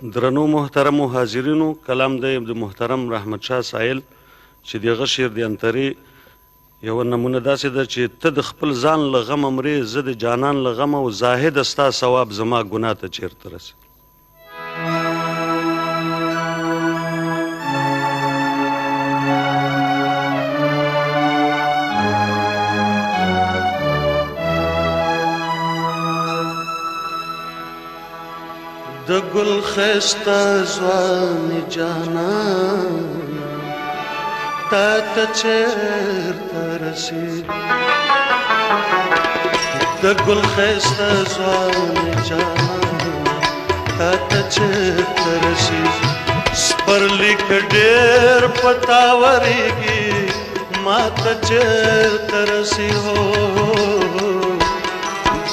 درنو محترمو حاضرینو، کلام دی د محترم رحمت شاه سایل چې دغه شعر د انترې یوه نمونه داسې ده چې ته د خپل ځان له غمه مرې، زه د جانان له غمه، او زاهده ستا ثواب زما ګناه ته چېرته رسي. د ګل ښایسته ځوانې جانان تا ته چېرته رسي، د ګل ښایسته ځوانې جانان تا ته چېرته رسي. سپرلي که ډېر په تا ورېږي ما ته چېرته رسي. هو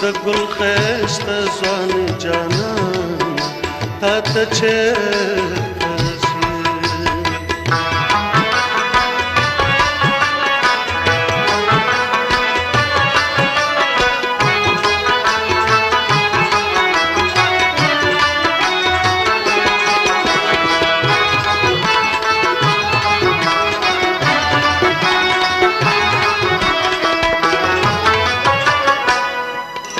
د ګل ښایسته ځوانې جانان تا ته چېرته رسي.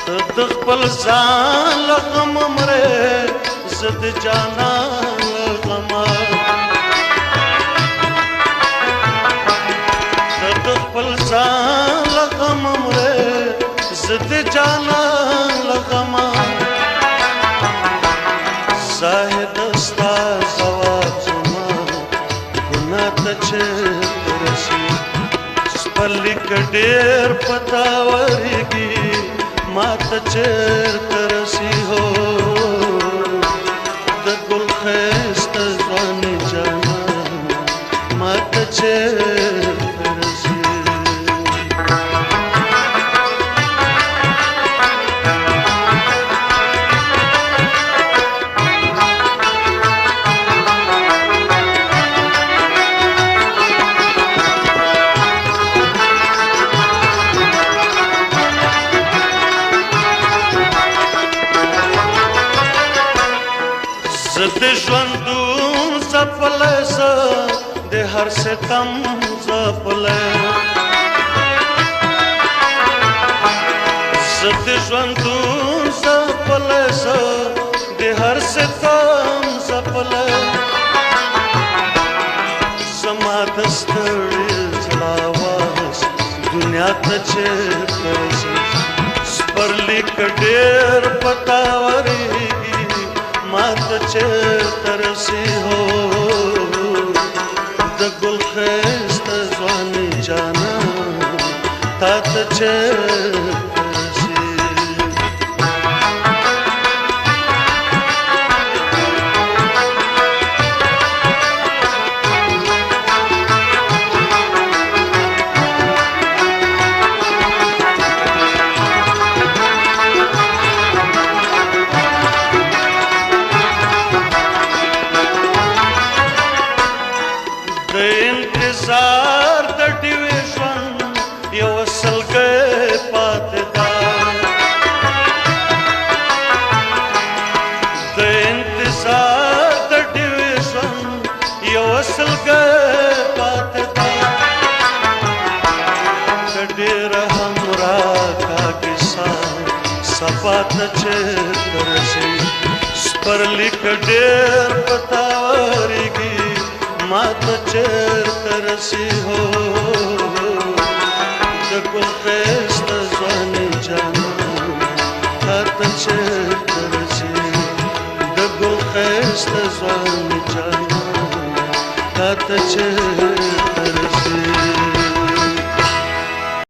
ته د خپل ځان له غمه مرې، زه د جانان له غمه. ته د خپل ځان له غمه مرې، زه د جانان له غمه. زاهده ستا ځواب زما ګناه ته چېرته رسي. سپرلي که ډېر په تا ورېږي ما ته چېرته رسي. هو د ګل ښایسته ځوانې جانان ما ته چېرته رسي. زه د ژوندون ځپلی، زه د هر ستم ځپلی. زه د ژوندون ځپلی، زه د هر ستم ځپلی. زما د ستړي زړه آواز دنیا ته چېرته رسي. سپرلي که ډېر په تا ورېږي ما ته چېرته رسي. هو د ګل ښایسته ځوانې جانان تا ته چېرته رسي. د انتظار د ډیوې ژوند یوه سلګۍ پاتې ده. د انتظار د ډیوې ژوند یوه سلګۍ پاتې ده. که ډېره هم راکاږي ساه سبا ته چېرته رسي. سپرلي که ډېر په تا ورېږي ما ته چېرته رسي. هو د ګل ښایسته ځوانې جانان تا ته چېرته رسي. د ګل ښایسته ځوانې جانان تا ته چېرته